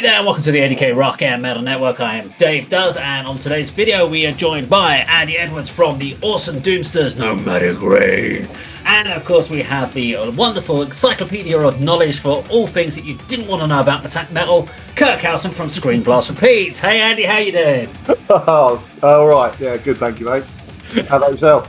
there, and welcome to the ADK Rock and Metal Network. I am Dave Does, and on today's video we are joined by Andy Edwards from the awesome Doomsters Nomadic Rain. And of course we have the wonderful encyclopedia of knowledge for all things that you didn't want to know about metal, Kirk Howson from Screen Blast Repeats. Hey Andy, how you doing? Oh, all right. Yeah, good, thank you, mate. How about yourself?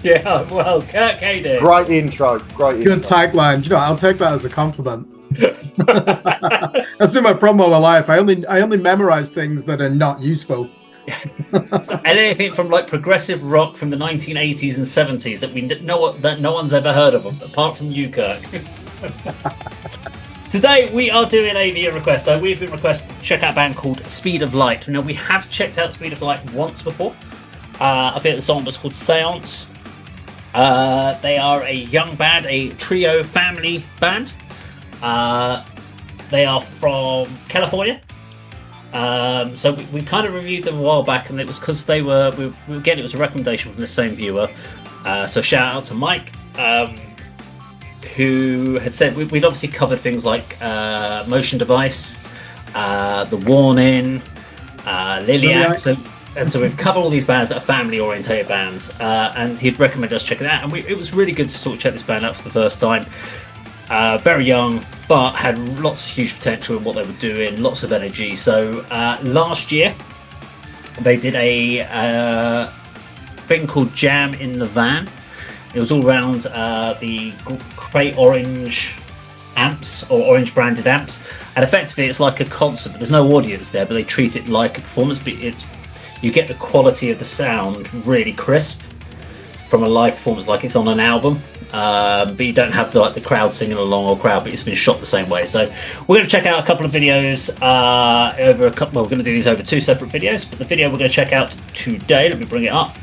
Yeah, well, Kirk, how you doing? Great intro, great Good intro. tagline. You know, I'll take that as a compliment. That's been my problem all my life. I only memorize things that are not useful. And anything from like progressive rock from the 1980s and 70s that no one's ever heard of, apart from you, Kirk. Today we are doing a viewer request. So we've been requested to check out a band called Speed of Light. Now we have checked out Speed of Light once before. I think the song was called Seance. They are a young band, a trio family band. They are from California. So we kind of reviewed them a while back, and it was because they were, again, it was a recommendation from the same viewer. So shout out to Mike, who had said we'd obviously covered things like Motion Device, The Warning, Liliac. And so we've covered all these bands that are family-orientated bands, and he'd recommend us checking it out. And it was really good to sort of check this band out for the first time. Very young, but had lots of huge potential in what they were doing, lots of energy. So last year, they did a thing called Jam in the Van. It was all around the great orange amps, or orange branded amps. And effectively, it's like a concert, but there's no audience there, but they treat it like a performance. But you get the quality of the sound really crisp from a live performance, like it's on an album. But you don't have the crowd singing along or crowd, but it's been shot the same way. So we're going to check out a couple of videos over a couple. Well, we're going to do these over two separate videos, but the video we're going to check out today, let me bring it up,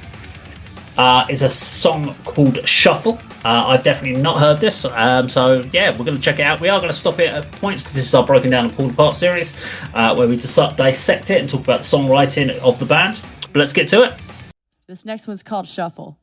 is a song called Shuffle. I've definitely not heard this, so yeah, we're going to check it out. We are going to stop it at points because this is our broken down and pulled apart series, where we dissect it and talk about the songwriting of the band. But let's get to it. This next one's called Shuffle.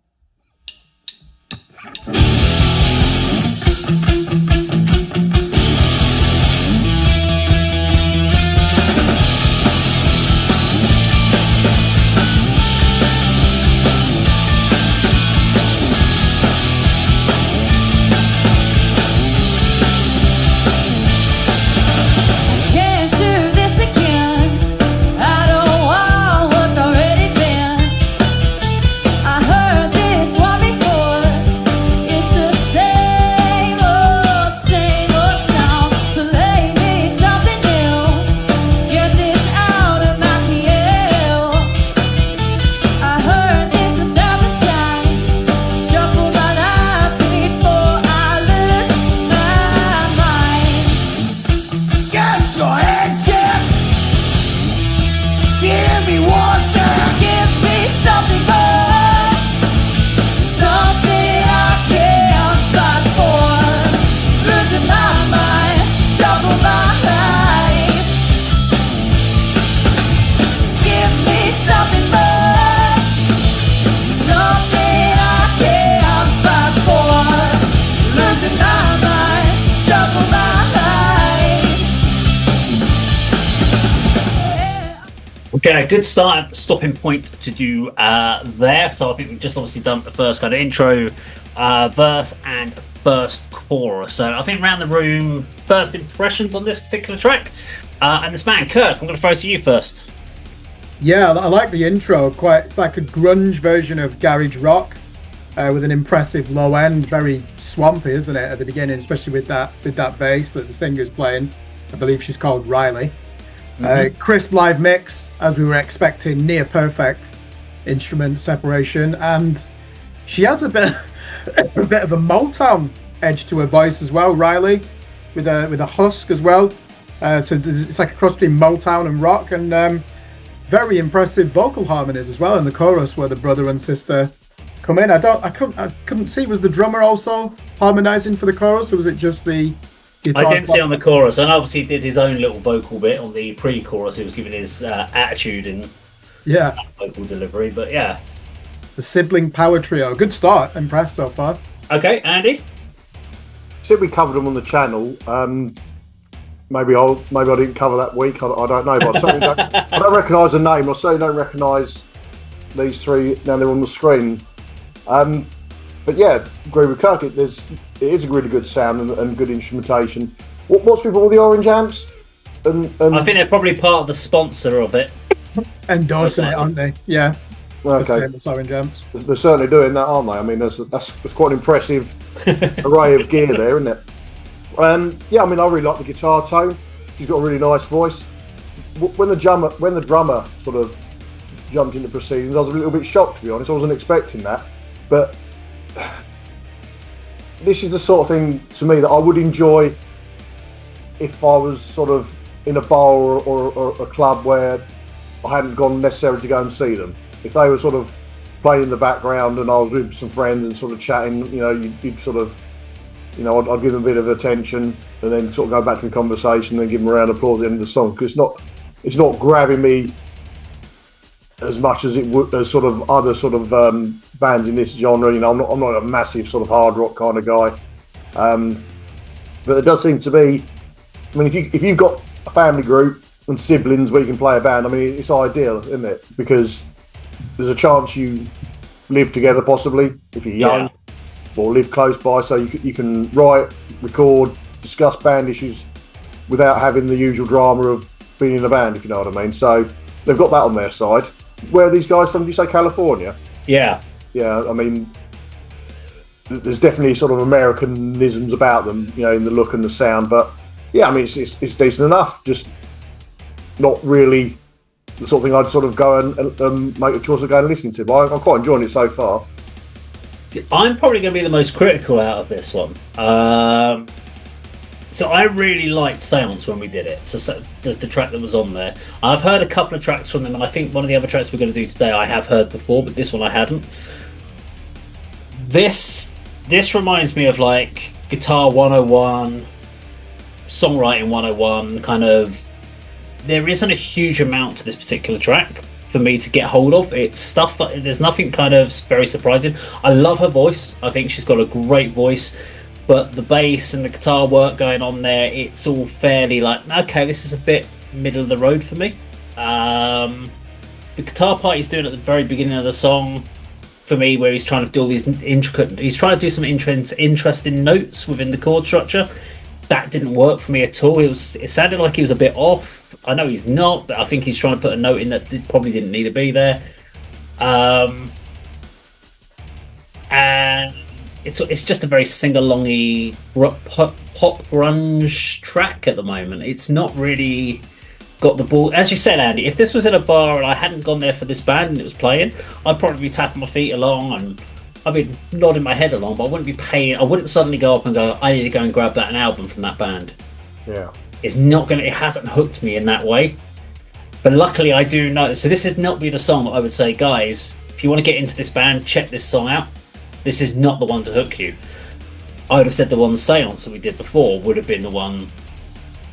Okay, good stopping point to do there. So I think we've just obviously done the first kind of intro, verse, and first chorus. So I think around the room, first impressions on this particular track. And this man, Kirk, I'm going to throw to you first. Yeah, I like the intro. It's like a grunge version of garage rock, with an impressive low end, very swampy, isn't it, at the beginning, especially with that bass that the singer's playing. I believe she's called Riley. Crisp live mix, as we were expecting, near perfect instrument separation, and she has a bit of a Motown edge to her voice as well, Riley, with a husk as well. So it's like a cross between Motown and rock, and very impressive vocal harmonies as well in the chorus, where the brother and sister come in. I couldn't see, was the drummer also harmonizing for the chorus, or was it just the guitar? I didn't see on the chorus, and obviously he did his own little vocal bit on the pre-chorus. He was giving his attitude in vocal delivery, but yeah. The sibling power trio. Good start. Impressed so far. Okay, Andy? Said we covered them on the channel. maybe I didn't cover that week. I don't know, but I don't recognise the name. I certainly don't recognise these three now they're on the screen. But yeah, agree with Kirk. It is a really good sound and good instrumentation. What's with all the orange amps? And I think they're probably part of the sponsor of it. Endorsing it, aren't they? Yeah. Okay. The orange amps. They're certainly doing that, aren't they? I mean, that's quite an impressive array of gear there, isn't it? Yeah, I mean, I really like the guitar tone. She's got a really nice voice. When the drummer sort of jumped into proceedings, I was a little bit shocked, to be honest. I wasn't expecting that, but this is the sort of thing to me that I would enjoy if I was sort of in a bar or a club where I hadn't gone necessarily to go and see them. If they were sort of playing in the background and I was with some friends and sort of chatting, you'd sort of, I'd give them a bit of attention and then sort of go back to the conversation and then give them a round of applause at the end of the song, because it's not grabbing me as much as it would as sort of other sort of bands in this genre. I'm not a massive sort of hard rock kind of guy, but it does seem to be. I mean, if you've got a family group and siblings where you can play a band, I mean, it's ideal, isn't it? Because there's a chance you live together, possibly if you're young, or live close by, so you can write, record, discuss band issues without having the usual drama of being in a band, if you know what I mean. So they've got that on their side. Where are these guys from? Did you say California? Yeah. Yeah, I mean, there's definitely sort of Americanisms about them, in the look and the sound. But yeah, I mean, it's decent enough. Just not really the sort of thing I'd sort of go and make a choice of going and listening to. But I'm quite enjoying it so far. I'm probably going to be the most critical out of this one. So I really liked Seance when we did it. So the track that was on there. I've heard a couple of tracks from them, and I think one of the other tracks we're going to do today I have heard before, but this one I hadn't. This reminds me of like Guitar 101, Songwriting 101, kind of. There isn't a huge amount to this particular track for me to get hold of. It's stuff that there's nothing kind of very surprising. I love her voice. I think she's got a great voice. But the bass and the guitar work going on there, it's all fairly like, okay, this is a bit middle of the road for me. The guitar part he's doing at the very beginning of the song, for me, where he's trying to do all these he's trying to do some interesting notes within the chord structure. That didn't work for me at all. It sounded like he was a bit off. I know he's not, but I think he's trying to put a note in that probably didn't need to be there. And it's just a very sing-alongy pop grunge track at the moment. It's not really got the ball. As you said, Andy, if this was in a bar and I hadn't gone there for this band and it was playing, I'd probably be tapping my feet along and I'd be nodding my head along, but I wouldn't suddenly go up and go, I need to go and grab an album from that band. Yeah. It hasn't hooked me in that way. But luckily I do know, so this would not be the song that I would say, guys, if you want to get into this band, check this song out. This is not the one to hook you. I would have said the one Seance that we did before would have been the one.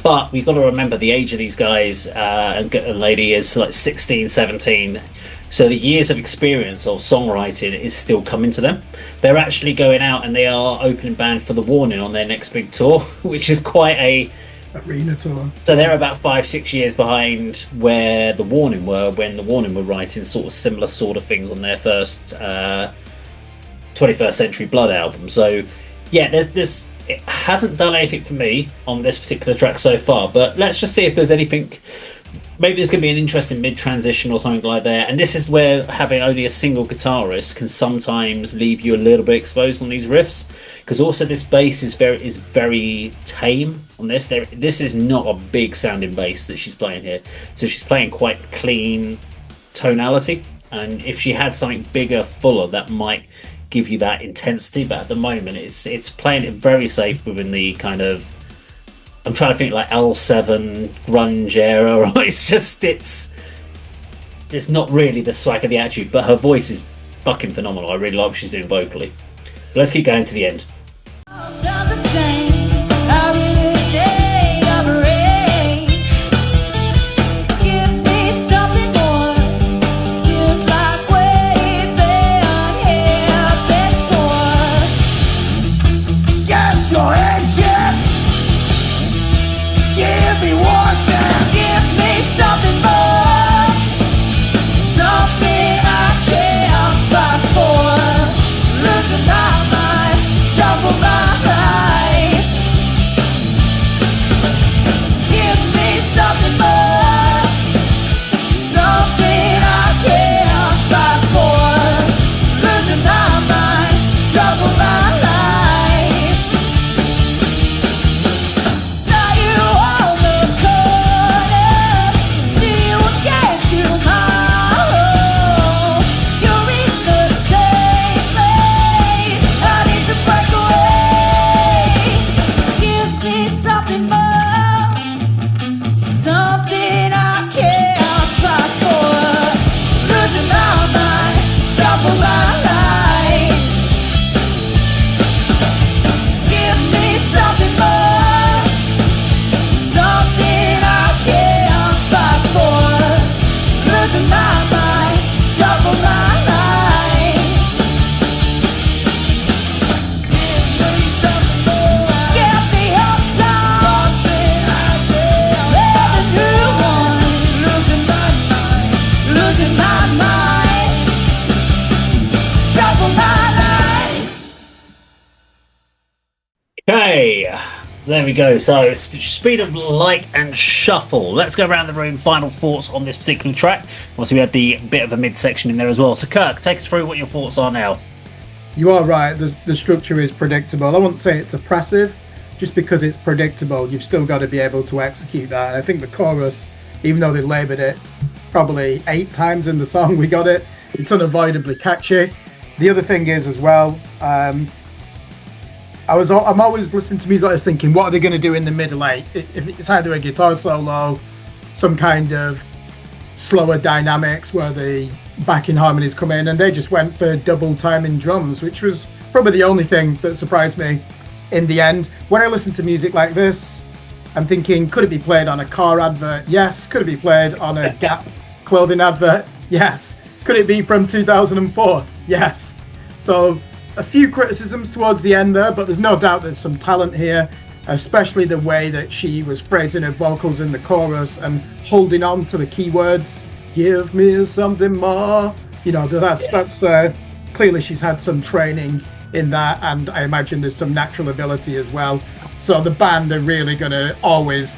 But we've got to remember the age of these guys and lady is like 16, 17. So the years of experience of songwriting is still coming to them. They're actually going out and they are opening band for The Warning on their next big tour, which is quite a arena tour. So they're about 5-6 years behind where The Warning were when The Warning were writing sort of similar sort of things on their first 21st Century Blood album. So yeah, there's it hasn't done anything for me on this particular track so far, but let's just see if there's anything. Maybe there's going to be an interesting mid-transition or something like that. And this is where having only a single guitarist can sometimes leave you a little bit exposed on these riffs, because also this bass is very tame on this. This is not a big sounding bass that she's playing here, so she's playing quite clean tonality. And if she had something bigger, fuller, that might give you that intensity. But at the moment, it's playing it very safe within the kind of. I'm trying to think like L7 grunge era. Right? There's not really the swag of the attitude, but her voice is fucking phenomenal. I really like what she's doing vocally. But let's keep going to the end. Give Okay, there we go. So, speed of light and shuffle. Let's go around the room. Final thoughts on this particular track. Obviously, we had the bit of a midsection in there as well. So, Kirk, take us through what your thoughts are now. You are right. The structure is predictable. I wouldn't say it's oppressive, just because it's predictable. You've still got to be able to execute that. And I think the chorus, even though they laboured it probably 8 times in the song, we got it. It's unavoidably catchy. The other thing is as well, I'm always listening to music like this thinking, what are they going to do in the middle 8? If it's either a guitar solo, some kind of slower dynamics where the backing harmonies come in, and they just went for double timing drums, which was probably the only thing that surprised me in the end. When I listen to music like this, I'm thinking, could it be played on a car advert? Yes. Could it be played on a Gap clothing advert? Yes. Could it be from 2004? Yes. So a few criticisms towards the end there, but there's no doubt there's some talent here, especially the way that she was phrasing her vocals in the chorus and holding on to the keywords. Give me something more. You know, that's clearly she's had some training in that, and I imagine there's some natural ability as well. So the band are really going to always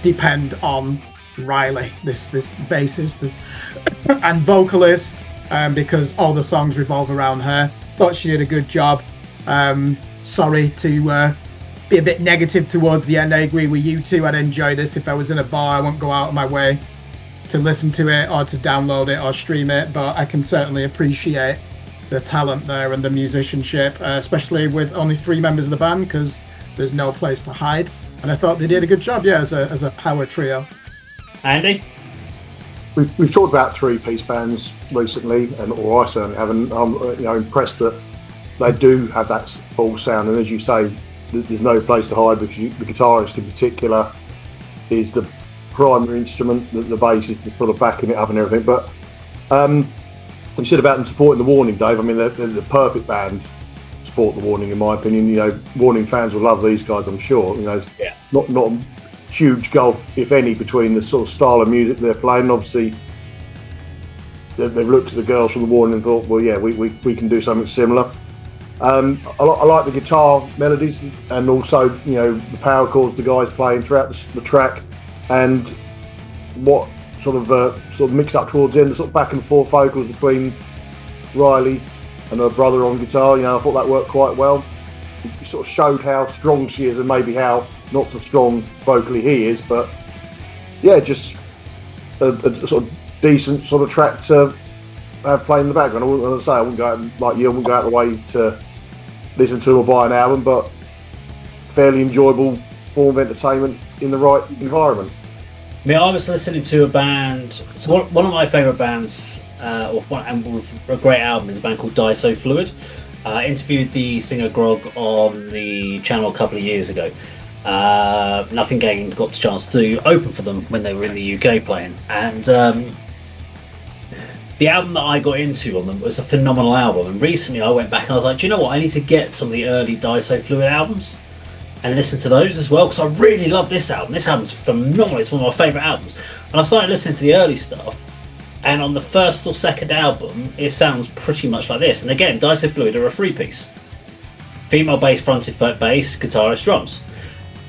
depend on Riley, this bassist and vocalist, because all the songs revolve around her. Thought she did a good job. Sorry to be a bit negative towards the end. I agree with you two. I'd enjoy this if I was in a bar. I won't go out of my way to listen to it or to download it or stream it, but I can certainly appreciate the talent there and the musicianship, especially with only 3 members of the band, because there's no place to hide. And I thought they did a good job, as a power trio. Andy? We've talked about 3-piece bands recently, or I certainly have, and I'm impressed that they do have that full sound. And as you say, there's no place to hide, because the guitarist in particular is the primary instrument, the bass is sort of backing it up and everything. But you said about them supporting the Warning, Dave. I mean, they're the perfect band to support the Warning, in my opinion. Warning fans will love these guys, I'm sure. Not a huge gulf, if any, between the sort of style of music they're playing. Obviously, they've looked at the girls from the Warning and thought, well, yeah, we can do something similar. I like the guitar melodies, and also the power chords the guys playing throughout the track, and what sort of mix up towards the end, the sort of back and forth vocals between Riley and her brother on guitar. I thought that worked quite well. It sort of showed how strong she is, and maybe how not so strong vocally he is. But yeah, just a sort of decent sort of track to have playing in the background. I wouldn't go out like you. I wouldn't go out of the way to listen to or buy an album, but fairly enjoyable form of entertainment in the right environment. I mean, I was listening to a band. So one of my favourite bands, and a great album, is a band called Die So Fluid. I interviewed the singer Grog on the channel a couple of years ago. Nothing Gained got the chance to open for them when they were in the UK playing, and the album that I got into on them was a phenomenal album. And recently I went back and I was like, do you know what? I need to get some of the early Die So Fluid albums and listen to those as well, because I really love this album. This album's phenomenal. It's one of my favourite albums. And I started listening to the early stuff, and on the first or second album, it sounds pretty much like this. And again, Die So Fluid are a 3-piece. Female bass, fronted bass, guitarist, drums.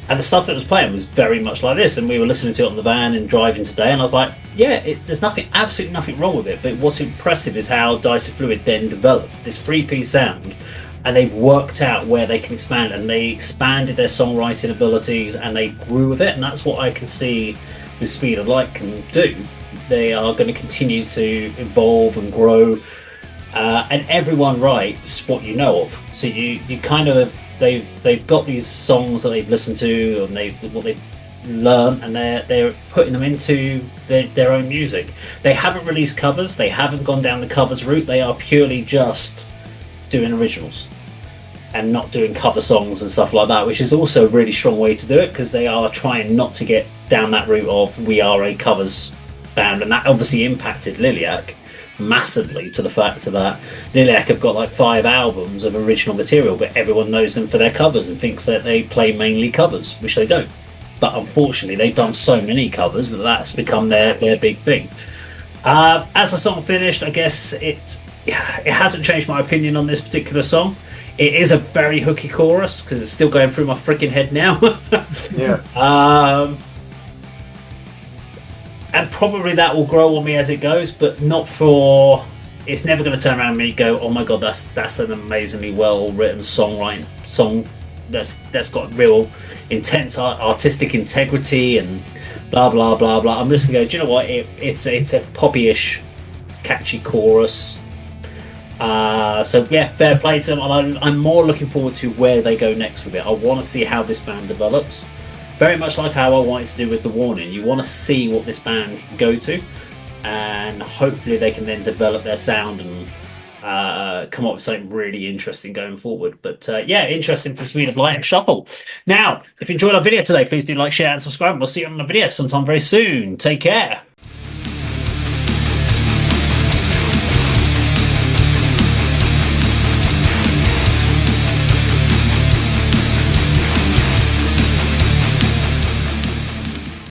And the stuff that was playing was very much like this. And we were listening to it on the van and driving today, and I was like, yeah, there's absolutely nothing wrong with it. But what's impressive is how Die So Fluid then developed this 3-piece sound, and they've worked out where they can expand, and they expanded their songwriting abilities, and they grew with it. And that's what I can see with Speed of Light can do. They are going to continue to evolve and grow, and everyone writes what you know of. So you kind of they've got these songs that they've listened to, and what they've learned, and they're putting them into their own music. They haven't released covers. They haven't gone down the covers route. They are purely just doing originals and not doing cover songs and stuff like that, which is also a really strong way to do it, because they are trying not to get down that route of we are a covers band. And that obviously impacted Liliac massively, to the fact that Liliac have got like 5 albums of original material, but everyone knows them for their covers and thinks that they play mainly covers, which they don't. But unfortunately they've done so many covers that that's become their big thing. As the song finished, I guess it hasn't changed my opinion on this particular song. It is a very hooky chorus because it's still going through my freaking head now. Yeah. And probably that will grow on me as it goes, but not for. It's never going to turn around and me go, oh my god, that's an amazingly well written song that's got real intense artistic integrity and blah blah blah blah. I'm just gonna go. Do you know what? It's a poppy-ish, catchy chorus. So yeah, fair play to them. I'm more looking forward to where they go next with it. I want to see how this band develops. Very much like how I wanted to do with The Warning. You want to see what this band can go to, and hopefully they can then develop their sound and come up with something really interesting going forward. But yeah, interesting for Speed of Light and Shuffle. Now, if you enjoyed our video today, please do like, share, and subscribe. We'll see you on the video sometime very soon. Take care.